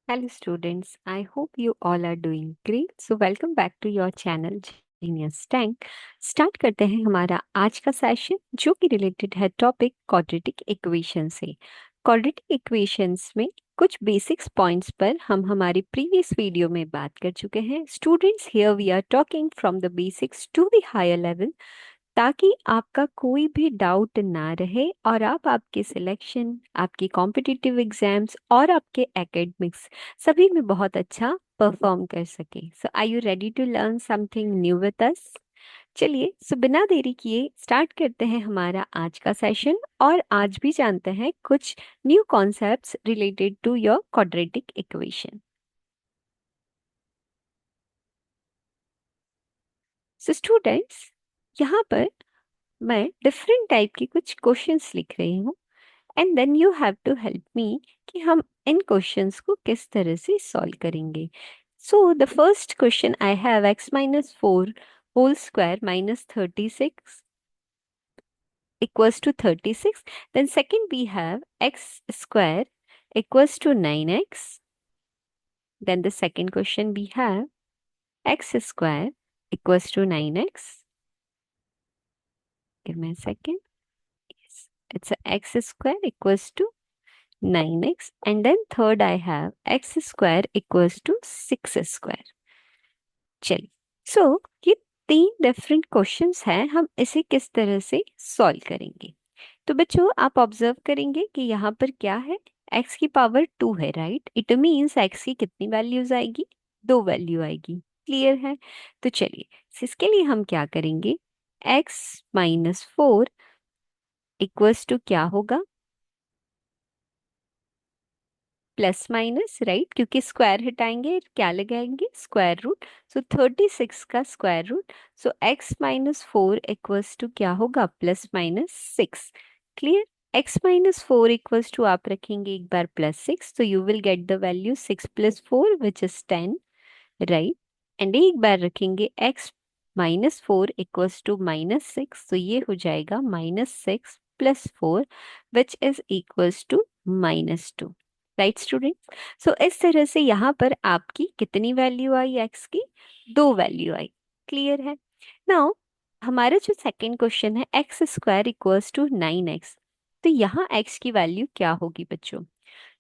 Hello students, I hope you all are doing great. So welcome back to your channel Genius Tank. Start करते हैं हमारा आज का session जो कि रिलेटेड है टॉपिक क्वाड्रेटिक इक्वेशन से। क्वाड्रेटिक इक्वेशंस में कुछ बेसिक्स पॉइंट्स पर हम हमारी प्रीवियस वीडियो में बात कर चुके हैं। Students here we are talking from the basics to the higher level ताकि आपका कोई भी डाउट ना रहे और आप आपके सिलेक्शन, आपके कॉम्पिटिटिव एग्जाम्स और आपके एकेडमिक्स सभी में बहुत अच्छा परफॉर्म कर सके। So are you ready to learn something new with us? चलिए, सो बिना देरी किए स्टार्ट करते हैं हमारा आज का सेशन और आज भी जानते हैं कुछ new concepts related to your quadratic equation. So students, यहाँ पर मैं डिफरेंट टाइप के कुछ क्वेश्चंस लिख रही हूँ and then you have to help me कि हम इन क्वेश्चंस को किस तरह से सॉल्व करेंगे। So the first question I have x-4 whole square -36 equals to 36. Then second we have x square equals to 9x. Then the second question we have x square equals to 9x. Give me a second. Yes, it's a x square equals to 9x, and then third I have x square equals to 6 square. चलिए, सो ये तीन different questions हैं, हम इसे किस तरह से solve करेंगे। तो बच्चों आप ऑब्जर्व करेंगे कि यहाँ पर क्या है, x की पावर 2 है, राइट। इट मीन्स x की कितनी वैल्यूज आएगी, 2 वैल्यू आएगी। क्लियर है? तो चलिए, इसके लिए हम क्या करेंगे, x-4 इक्वल्स टू क्या होगा, प्लस माइनस, राइट, क्योंकि स्क्वायर हटाएंगे क्या लगाएंगे, स्क्वायर रूट। सो 36 का square root, so x-4 equals to क्या होगा, +-6। क्लियर? x-4 इक्वल्स टू आप रखेंगे एक बार +6, तो you will get the value 6 + 4 which is 10, right. And एक बार रखेंगे x-4 इक्वल्स टू -6, तो ये हो जाएगा -6 + 4 which is equals to -2, right student. So इस तरह से यहाँ पर आपकी कितनी वैल्यू आई, x की 2 वैल्यू आई। क्लियर है? नाउ हमारा जो सेकंड क्वेश्चन है x² इक्वल्स टू 9x, तो यहाँ x की वैल्यू क्या होगी बच्चों।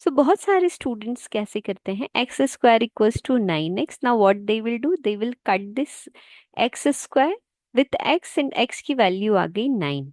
सो बहुत सारे स्टूडेंट्स कैसे करते हैं, x² equals to 9x। Now what they will do, they will cut this x² with x and x की वैल्यू आ गई 9।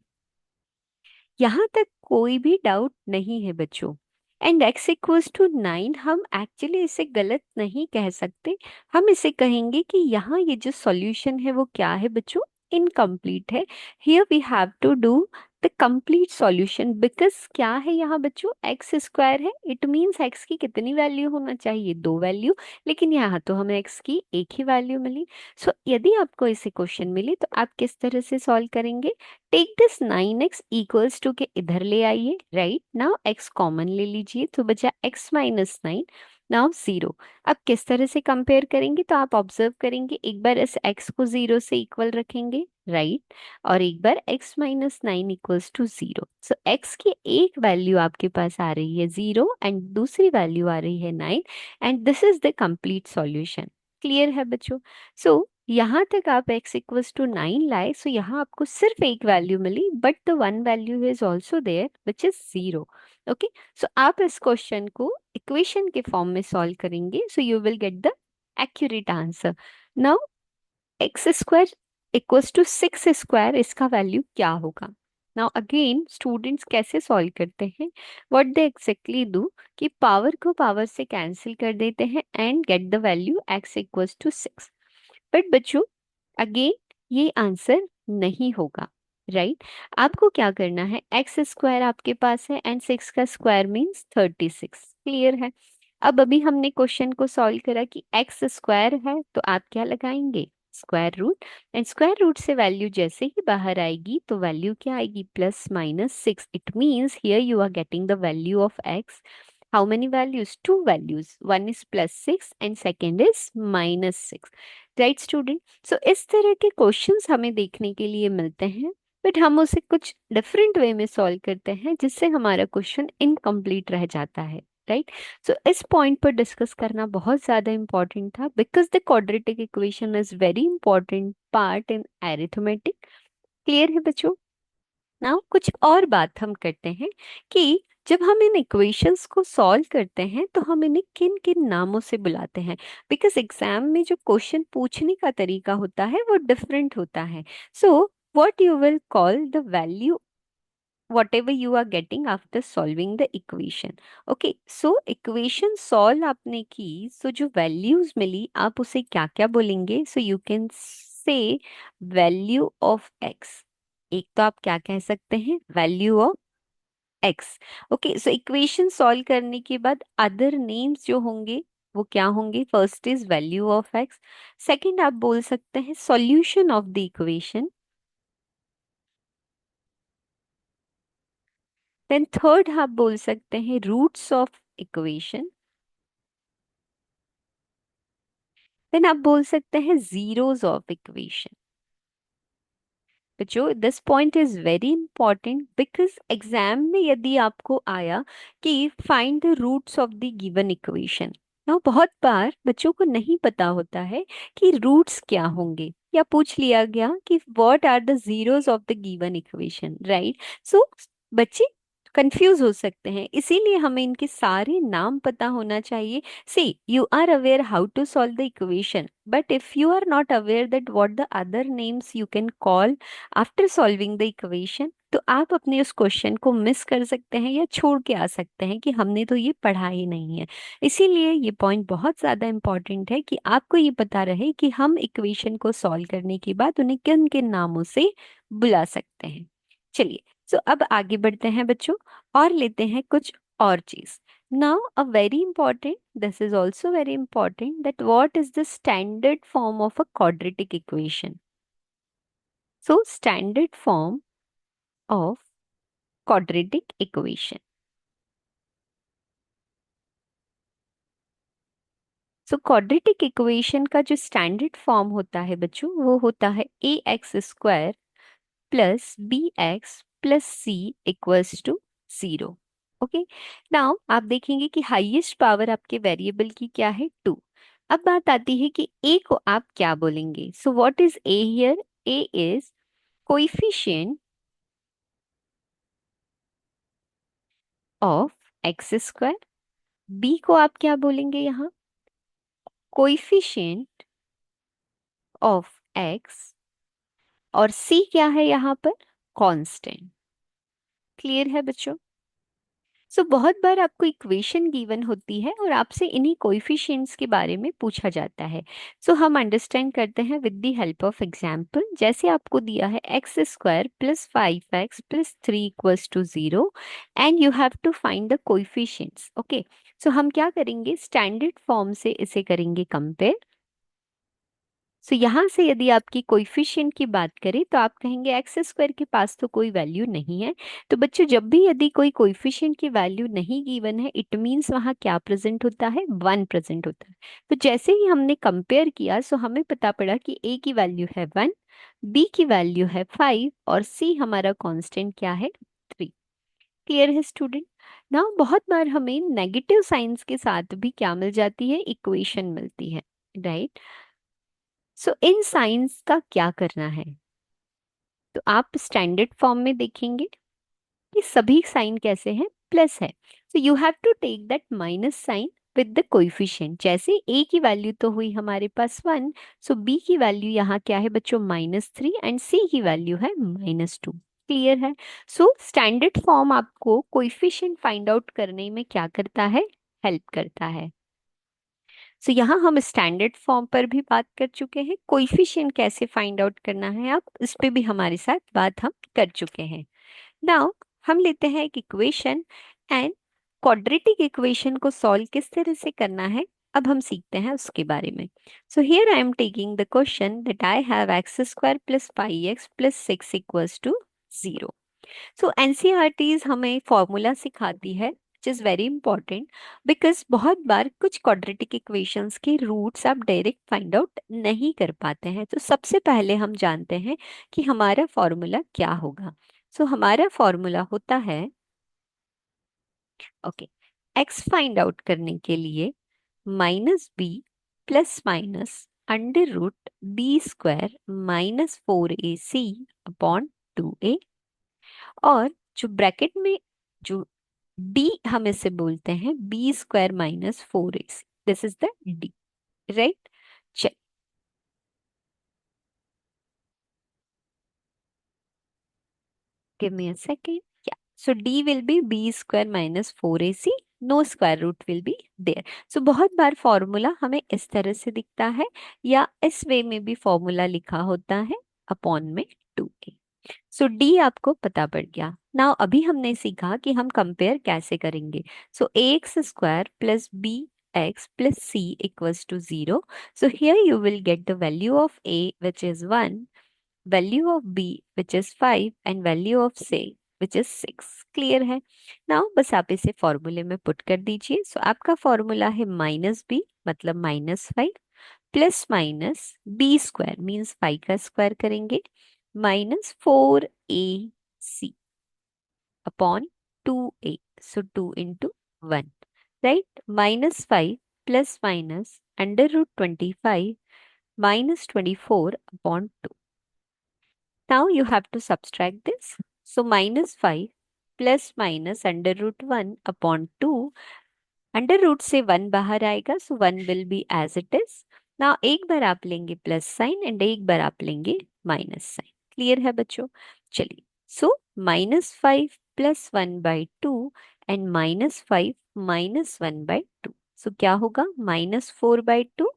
यहाँ तक कोई भी डाउट नहीं है बच्चों। एंड x इक्वल्स टू 9 हम एक्चुअली इसे गलत नहीं कह सकते, हम इसे कहेंगे कि यहाँ ये जो सॉल्यूशन है वो क्या है बच्चों, इनकम्प्लीट है। Here we have to do the complete solution, because क्या है यहाँ बच्चों, x² है, इट मीन्स x की कितनी वैल्यू होना चाहिए, 2 वैल्यू, लेकिन यहाँ तो हमें x की एक ही वैल्यू मिली। सो यदि आपको इसे क्वेश्चन मिले तो आप किस तरह से सॉल्व करेंगे, take this 9x equals to के इधर ले आइए, राइट। नाउ x कॉमन ले लीजिए, तो बचा x-9, नाउ 0। अब किस तरह से कंपेयर करेंगे, तो आप ऑब्जर्व करेंगे, एक बार इस x को 0 से इक्वल रखेंगे, राइट, और एक बार x-9 equals to 0। So x की एक वैल्यू आपके पास आ रही है 0 एंड दूसरी वैल्यू आ रही है 9, and this is the complete solution. Clear है बच्चों? सो यहाँ तक आप x इक्वल्स टू 9 लाए, सो यहाँ आपको सिर्फ एक वैल्यू मिली, but the one value is also there which is 0। Okay, so आप इस क्वेश्चन को इक्वेशन के फॉर्म में सॉल्व करेंगे, so you will get the accurate answer. Now x² equals to 6², इसका वैल्यू क्या होगा। नाउ अगेन स्टूडेंट्स कैसे सॉल्व करते हैं, व्हाट दे एक्जेक्टली डू कि पावर को पावर से कैंसिल कर देते हैं and get the value x equals to 6। But बच्चों अगेन ये आंसर नहीं होगा, राइट। आपको क्या करना है, x² आपके पास है एंड 6 का स्क्वायर मीन्स 36। क्लियर है? अब अभी हमने क्वेश्चन को सॉल्व करा कि x² है, तो आप क्या लगाएंगे, square root, and square root से वैल्यू जैसे ही बाहर आएगी तो वैल्यू क्या आएगी, +-6। It means here you are getting the value of x। How many values, 2 values, one is +6 and second is -6, right student. So इस तरह के क्वेश्चंस हमें देखने के लिए मिलते हैं, बट हम उसे कुछ डिफरेंट वे में सॉल्व करते हैं जिससे हमारा क्वेश्चन इनकम्प्लीट रह जाता है। राइट। सो इस पॉइंट पर डिस्कस करना बहुत ज्यादा इंपॉर्टेंट था, because the quadratic equation is very important part in arithmetic. Clear है बच्चों? नाउ कुछ और बात हम करते हैं कि जब हम इन इक्वेशंस को सॉल्व करते हैं तो हम इन्हें किन किन नामों से बुलाते हैं, बिकॉज एग्जाम में जो क्वेश्चन पूछने का तरीका होता है वो डिफरेंट होता है। So what you will call the value whatever you are getting after solving the equation. Okay, so equation solve आपने की, so जो values मिली आप उसे क्या क्या बोलेंगे? So you can say value of x. एक तो आप क्या कह सकते हैं? value of x. Okay, so equation solve करने के बाद other names जो होंगे वो क्या होंगे? First is value of x, second आप बोल सकते हैं solution of the equation, then third आप बोल सकते हैं रूट्स ऑफ इक्वेशन, देन आप बोल सकते हैं जीरोस ऑफ इक्वेशन। बच्चों this point is very important because exam में यदि आपको आया कि find the roots of the given equation, ना बहुत बार बच्चों को नहीं पता होता है कि रूट्स क्या होंगे, या पूछ लिया गया कि what are the zeros of the given equation, right. So बच्चे कंफ्यूज हो सकते हैं, इसीलिए हमें इनके सारे नाम पता होना चाहिए। सी you are aware how to solve the equation, but if you are not aware that what the other names you can call after solving the equation, तो आप अपने उस क्वेश्चन को मिस कर सकते हैं या छोड़ के आ सकते हैं कि हमने तो ये पढ़ा ही नहीं है। इसीलिए ये पॉइंट बहुत ज़्यादा इंपॉर्टेंट है कि आपको ये पता रहे कि हम इक्वेशन को सॉल्व करने के बाद उन्हें किन किन नामों से बुला सकते हैं। चलिए, सो अब आगे बढ़ते हैं बच्चों और लेते हैं कुछ और चीज़। Now, a very important, this is also very important, that what is the standard form of a quadratic equation? So, standard form of quadratic equation. So, quadratic equation का जो standard form होता है बच्चों वो होता है ax² plus bx plus c equals to 0। Okay, now आप देखेंगे कि हाईएस्ट पावर आपके वेरिएबल की क्या है? 2। अब बात आती है कि a को आप क्या बोलेंगे? So what is a here? a is coefficient of x²। b को आप क्या बोलेंगे यहाँ? Coefficient of x। और c क्या है यहाँ पर? कांस्टेंट। क्लियर है बच्चों? सो बहुत बार आपको इक्वेशन गिवन होती है और आपसे इन्हीं कोएफिशिएंट्स के बारे में पूछा जाता है। सो हम अंडरस्टैंड करते हैं with the help of example. जैसे आपको दिया है x² plus 5x plus 3 equals to 0 and you have to find the coefficients. Okay, so हम क्या करेंगे? स्टैंडर्ड फॉर्म से इसे करेंगे कंपेयर। सो यहाँ से यदि आपकी कोएफिशिएंट की बात करें तो आप कहेंगे x² के पास तो कोई वैल्यू नहीं है। तो बच्चों जब भी यदि कोई कोएफिशिएंट की वैल्यू नहीं गिवन है, इट मीन्स वहाँ क्या प्रेजेंट होता है? 1 प्रेजेंट होता है। तो जैसे ही हमने कंपेयर किया सो हमें पता पड़ा कि a की वैल्यू है 1, b की वैल्यू है 5 और c हमारा कांस्टेंट क्या है? 3। क्लियर है स्टूडेंट? ना बहुत बार हमें नेगेटिव साइंस के साथ भी क्या मिल जाती है? इक्वेशन मिलती है, राइट। सो इन साइंस का क्या करना है? तो आप स्टैंडर्ड फॉर्म में देखेंगे कि सभी साइन कैसे हैं? प्लस है। So you have to take that minus sign with the coefficient. जैसे a की वैल्यू तो हुई हमारे पास 1, सो b की वैल्यू यहाँ क्या है बच्चों? -3 एंड c की वैल्यू है -2। क्लियर है? सो स्टैंडर्ड फॉर्म आपको कोएफिशिएंट फाइंड आउट करने में क्या करता है? हेल्प करता है। सो यहाँ हम स्टैंडर्ड फॉर्म पर भी बात कर चुके हैं, कोएफिशिएंट कैसे फाइंड आउट करना है आप इस पे भी हमारे साथ बात हम कर चुके हैं। नाउ हम लेते हैं एक इक्वेशन एंड क्वाड्रेटिक इक्वेशन को सॉल्व किस तरह से करना है अब हम सीखते हैं उसके बारे में। So here I am taking the question that I have x² plus 5x plus 6 equals to 0। So NCERT's हमें फॉर्मूला सिखाती है which is very important, because बहुत बार कुछ क्वाड्रेटिक इक्वेशंस के रूट्स आप डायरेक्ट फाइंड आउट नहीं कर पाते हैं। तो सबसे पहले हम जानते हैं कि हमारा फॉर्मूला क्या होगा। सो हमारा फॉर्मूला होता है, ओके, एक्स फाइंड आउट करने के लिए -b plus minus under root B square -4ac upon 2a, और जो ब्रैकेट में जो d हम इसे बोलते हैं b² - 4ac, this is the d, right. चल, give me a second. Yeah. So D will be b² - 4ac. No square root will be there. So बहुत बार फॉर्मूला हमें इस तरह से दिखता है, या इस वे में भी फॉर्मूला लिखा होता है अपॉन में 2a। सो डी आपको पता पड़ गया। नाउ अभी हमने सीखा कि हम कंपेयर कैसे करेंगे। So ax² plus B X plus C equals to 0। So here you will get the value of a which is 1, value of b which is 5 and value of c which is 6। Clear है। Now बस आप इसे फॉर्मूले में put कर दीजिए। सो आपका formula है -b मतलब -5 plus minus B square means 5 का स्क्वायर करेंगे -4ac upon 2a। So 2 × 1, right. -5 plus minus √25 -24 upon 2। Now you have to subtract this. So -5 plus minus √1 upon 2, under root से 1 बाहर आएगा, so 1 will be as it is. Now एक बार आप लेंगे plus sign and एक बार आप लेंगे माइनस साइन। क्लियर है बच्चों। चलिए, सो -5 प्लस 1/2 एंड -5 -1/2, सो क्या होगा -4/2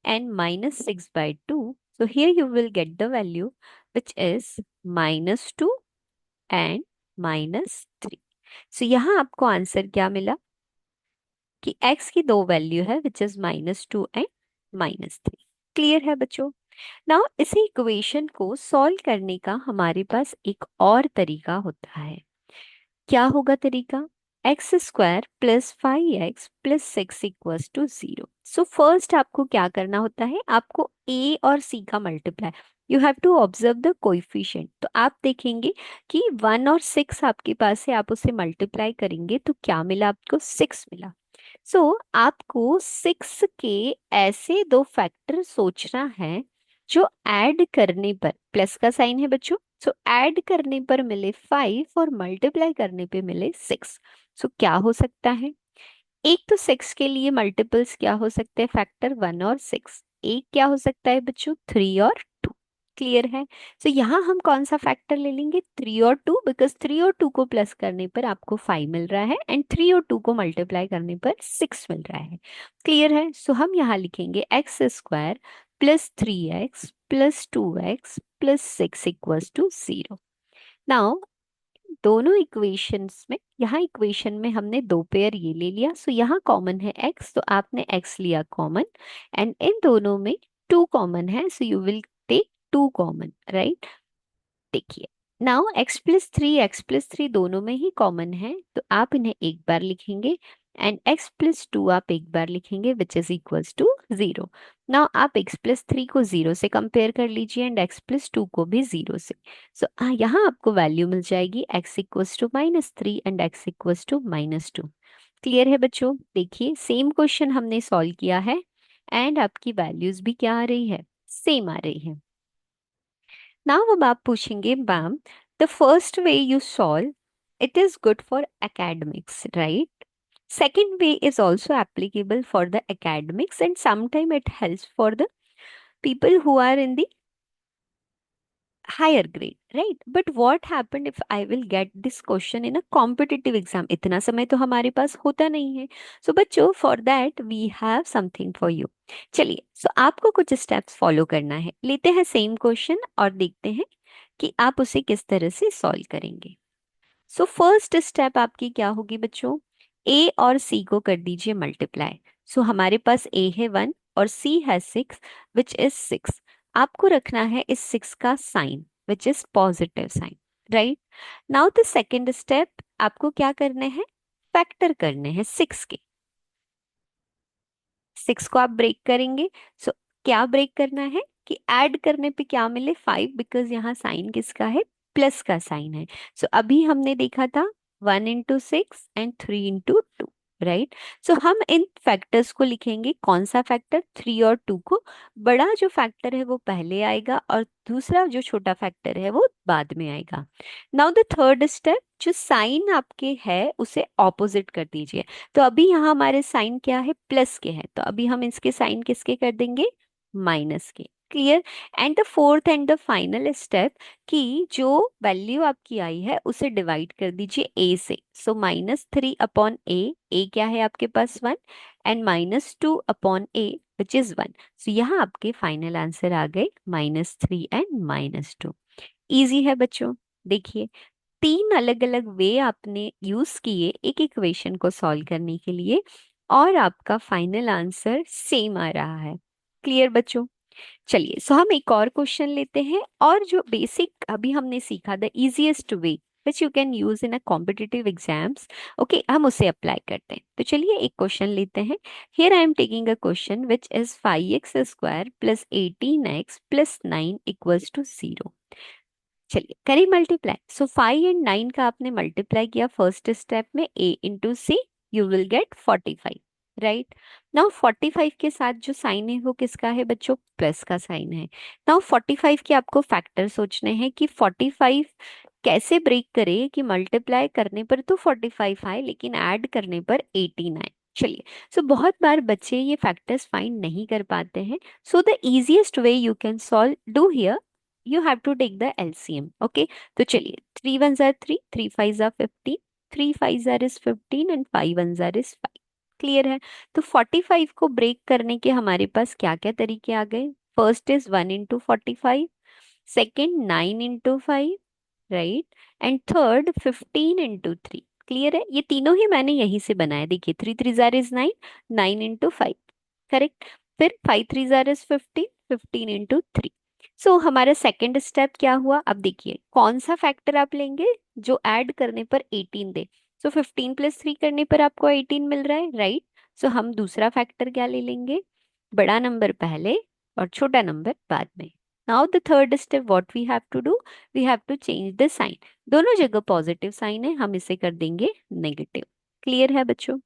and -6/2। So here you will get the value which is -2 and -3। So यहाँ आपको आंसर क्या मिला कि x की दो वैल्यू है विच इज -2 एंड -3। क्लियर है बच्चों। नाउ इसी इक्वेशन को सॉल्व करने का हमारे पास एक और तरीका होता है। क्या होगा तरीका? x² plus 5x plus 6 equals to 0। So first आपको क्या करना होता है, आपको a और c का multiply, you have to observe the coefficient. तो आप देखेंगे कि 1 और 6 आपके पास है, आप उसे मल्टीप्लाई करेंगे तो क्या मिला आपको? 6 मिला। आपको 6 के ऐसे दो फैक्टर सोचना है जो ऐड करने पर, प्लस का साइन है बच्चों, ऐड करने पर मिले 5 और मल्टीप्लाई करने पे मिले 6। क्या हो सकता है? एक तो 6 के लिए मल्टीपल्स क्या हो सकते हैं? फैक्टर 1 और 6। एक क्या हो सकता है बच्चों? 3 और 2। क्लियर है। यहाँ हम कौन सा फैक्टर ले लेंगे? 3 और 2, बिकॉज 3 और 2 को प्लस करने पर आपको 5 मिल रहा है एंड 3 और 2 को मल्टीप्लाई करने पर 6 मिल रहा है। क्लियर है। हम यहाँ लिखेंगे x² plus 3x plus 2x plus 6 equals to 0। Now दोनों इक्वेशंस में, यहाँ इक्वेशन में हमने दो पेयर ये ले लिया, यहाँ कॉमन है x, तो आपने x लिया कॉमन, एंड इन दोनों में 2 कॉमन है, so you will take 2 common, right. देखिए, नाउ x+3 दोनों में ही कॉमन है, तो आप इन्हें एक बार लिखेंगे एंड x+2 आप एक बार लिखेंगे which is equals to 0। Now आप x+3 को 0 से कंपेयर कर लीजिए एंड x+2 को भी 0 से। यहाँ आपको वैल्यू मिल जाएगी x equals to -3 and x equals to -2। Clear है बच्चों। देखिए, सेम क्वेश्चन हमने सॉल्व किया है एंड आपकी वैल्यूज भी क्या आ रही है? सेम आ रही है। नाउ अब आप पूछेंगे, ma'am the first way you solve it is good for academics, right? Second way is also applicable for the academics and sometimes it helps for the people who are in the higher grade, right? But what happened if I will get this question in a competitive exam? इतना समय तो हमारे पास होता नहीं है। बच्चों, for that we have something for you। चलिए, आपको कुछ स्टेप्स फॉलो करना है। लेते हैं सेम क्वेश्चन और देखते हैं कि आप उसे किस तरह से सॉल्व करेंगे। फर्स्ट स्टेप आपकी क्या होगी बच्चों? ए और सी को कर दीजिए मल्टीप्लाई। हमारे पास ए है 1 और सी है 6 विच इज 6। आपको रखना है इस 6 का sign which is positive sign, right. Now the second step, आपको क्या करने हैं? फैक्टर करने हैं 6 के। 6 को आप ब्रेक करेंगे। क्या ब्रेक करना है कि ऐड करने पे क्या मिले? 5, बिकॉज यहाँ साइन किसका है? प्लस का साइन है। अभी हमने देखा था 1 × 6 एंड 3 × 2, राइट। सो हम इन फैक्टर्स को लिखेंगे, कौन सा फैक्टर, 3 और 2 को। बड़ा जो फैक्टर है वो पहले आएगा और दूसरा जो छोटा फैक्टर है वो बाद में आएगा। नाउ द थर्ड स्टेप, जो साइन आपके है उसे ऑपोजिट कर दीजिए। तो अभी यहाँ हमारे साइन क्या है, प्लस के हैं, तो अभी हम इसके साइन किसके कर देंगे, माइनस के। Clear. And the fourth and the final step, कि जो वैल्यू आपकी आई है उसे डिवाइड कर दीजिए ए से। सो -3/a, ए क्या है आपके पास 1, एंड -2/a विच इज 1। सो यहाँ आपके फाइनल आंसर आ गए -3 एंड -2। इजी है बच्चों। देखिए, 3 अलग अलग वे आपने यूज किए एक इक्वेशन को सॉल्व करने के लिए, और आपका फाइनल आंसर सेम आ रहा है। क्लियर बच्चों। चलिए, सो हम एक और क्वेश्चन लेते हैं, और जो बेसिक अभी हमने सीखा, the easiest way which you can use in a competitive exams, okay, हम उसे अप्लाई करते हैं। तो चलिए एक क्वेश्चन लेते हैं। Here I am taking a question which is 5x² + 18x + 9 = 0। चलिए करें मल्टीप्लाई। सो 5 और 9 का आपने मल्टीप्लाई किया फर्स्ट स्टेप में, a × c, you will gate 45, right. Now 45 के साथ जो साइन है वो किसका है बच्चों, प्लस का साइन है। नाउ 45 के आपको फैक्टर सोचने हैं कि 45 कैसे ब्रेक करे कि मल्टीप्लाई करने पर तो 45 आए लेकिन ऐड करने पर 18 आए। चलिए, सो बहुत बार बच्चे ये फैक्टर्स फाइंड नहीं कर पाते हैं। So the easiest way you can solve do here, you have to take the LCM. Okay, तो चलिए, 3 1s are 3, 3 5s are 15, 3 5s are is 15 and 5 1s are is 5। Clear है। तो 45 को ब्रेक करने के हमारे पास क्या क्या तरीके आ गए। First is 1 × 45, second 9 × 5, right, and third 15 × 3। Clear है। ये तीनों ही मैंने यहीं से बनाया। देखिए, 3 3s are is 9, 9 × 5, करेक्ट। फिर 5 3s are is 15, 15 × 3। सो हमारा सेकंड स्टेप क्या हुआ, अब देखिए कौन सा फैक्टर आप लेंगे जो ऐड करने पर 18 दे। सो 15 + 3 करने पर आपको 18 मिल रहा है, राइट। सो हम दूसरा फैक्टर क्या ले लेंगे, बड़ा नंबर पहले और छोटा नंबर बाद में। Now the third step what we have to do, we have to change the sign. दोनों जगह पॉजिटिव साइन है, हम इसे कर देंगे नेगेटिव। क्लियर है बच्चों।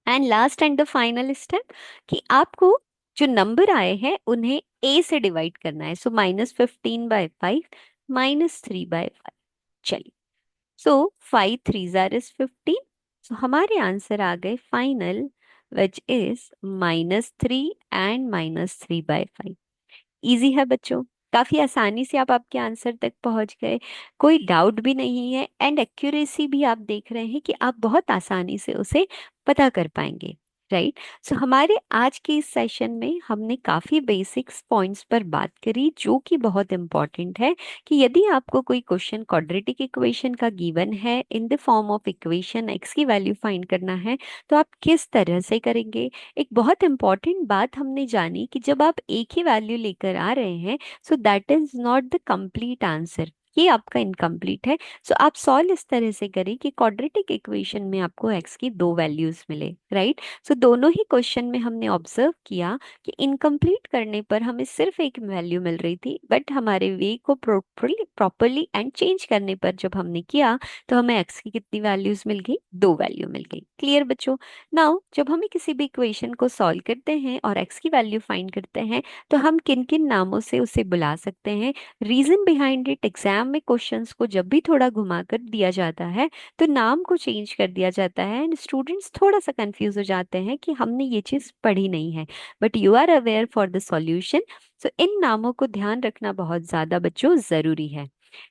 And last and the final step, कि आपको जो नंबर आए हैं उन्हें ए से डिवाइड करना है। सो -15/5, -3/5। चलिए, सो 5 3s are is 15। सो हमारे आंसर आ गए final which is -3 and -3/5। Easy है बच्चों, काफी आसानी से आप आपके आंसर तक पहुंच गए, कोई डाउट भी नहीं है, एंड एक्यूरेसी भी आप देख रहे हैं कि आप बहुत आसानी से उसे पता कर पाएंगे, राइट। सो हमारे आज के इस सेशन में हमने काफी बेसिक्स पॉइंट्स पर बात करी, जो कि बहुत इंपॉर्टेंट है, कि यदि आपको कोई क्वेश्चन क्वाड्रेटिक इक्वेशन का गिवन है in the form of equation, x की वैल्यू फाइंड करना है, तो आप किस तरह से करेंगे। एक बहुत इंपॉर्टेंट बात हमने जानी कि जब आप एक ही वैल्यू लेकर आ रहे हैं, so that is not the complete answer, ये आपका इनकम्प्लीट है। सो आप सॉल्व इस तरह से करें कि क्वाड्रेटिक इक्वेशन में आपको एक्स की 2 वैल्यूज मिले, राइट। सो दोनों ही क्वेश्चन में हमने ऑब्जर्व किया कि इनकम्प्लीट करने पर हमें सिर्फ एक वैल्यू मिल रही थी, बट हमारे वे को प्रॉपरली एंड चेंज करने पर जब हमने किया तो हमें एक्स की कितनी वैल्यूज मिल गई, 2 वैल्यू मिल गई। क्लियर बच्चों। नाउ जब हम किसी भी इक्वेशन को सॉल्व करते हैं और एक्स की वैल्यू फाइंड करते हैं, तो हम किन किन नामों से उसे बुला सकते हैं, रीजन बिहाइंड इट। एग्जाम में क्वेश्चंस को जब भी थोड़ा घुमा कर दिया जाता है तो नाम को चेंज कर दिया जाता है, एंड स्टूडेंट्स थोड़ा सा कंफ्यूज हो जाते हैं कि हमने ये चीज पढ़ी नहीं है, but you are aware for the solution. So इन नामों को ध्यान रखना बहुत ज्यादा बच्चों जरूरी है।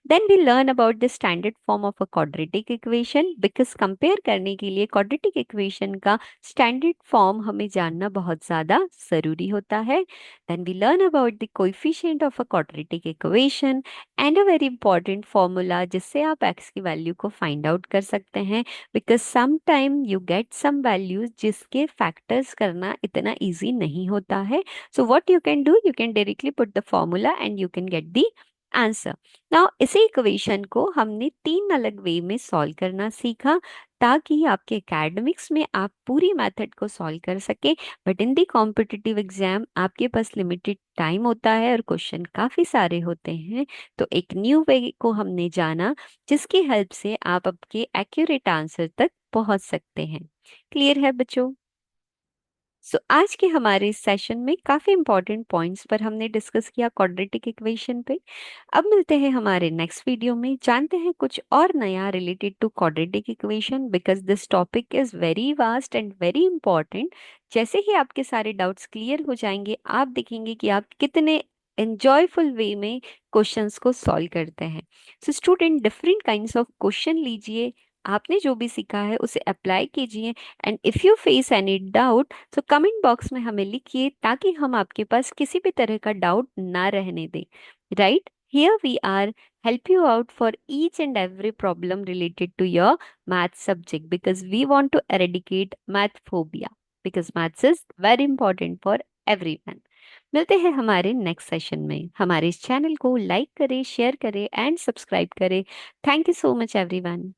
Then we learn about the standard form of a quadratic equation, because compare करने के लिए क्वाड्रेटिक इक्वेशन का स्टैंडर्ड फॉर्म हमें जानना बहुत ज्यादा जरूरी होता है। Then we learn about the coefficient of a quadratic equation and a very important formula, जिससे आप एक्स की वैल्यू को फाइंड आउट कर सकते हैं, because some time you get some values जिसके फैक्टर्स करना इतना ईजी नहीं होता है। So what you can do, you can directly put the formula and you can get the answer. Now इसी इक्वेशन को हमने 3 अलग वे में सॉल्व करना सीखा, ताकि आपके एकेडमिक्स में आप पूरी मेथड को सॉल्व कर सके, but in the competitive exam आपके पास लिमिटेड टाइम होता है और क्वेश्चन काफी सारे होते हैं। तो एक न्यू वे को हमने जाना, जिसकी हेल्प से आप आपके एक्यूरेट आंसर तक पहुंच सकते हैं। क्लियर है बच्चों? आज के हमारे इस सेशन में काफी इंपॉर्टेंट पॉइंट्स पर हमने डिस्कस किया क्वाड्रेटिक इक्वेशन पे। अब मिलते हैं हमारे नेक्स्ट वीडियो में, जानते हैं कुछ और नया related to quadratic equation, because this topic is very vast and very important. जैसे ही आपके सारे डाउट्स क्लियर हो जाएंगे, आप देखेंगे कि आप कितने एंजॉयफुल वे में क्वेश्चंस को सॉल्व करते हैं। So student, different kinds of question लीजिए, आपने जो भी सीखा है उसे अप्लाई कीजिए, and if you face any doubt तो कमेंट बॉक्स में हमें लिखिए, ताकि हम आपके पास किसी भी तरह का डाउट ना रहने दें। Right, here we are help you out for each and every problem related to your math subject, because we want to eradicate math phobia, because maths is very important for everyone. मिलते हैं हमारे next session में। हमारे इस channel को like करें, share करें and subscribe करें। Thank you so much everyone.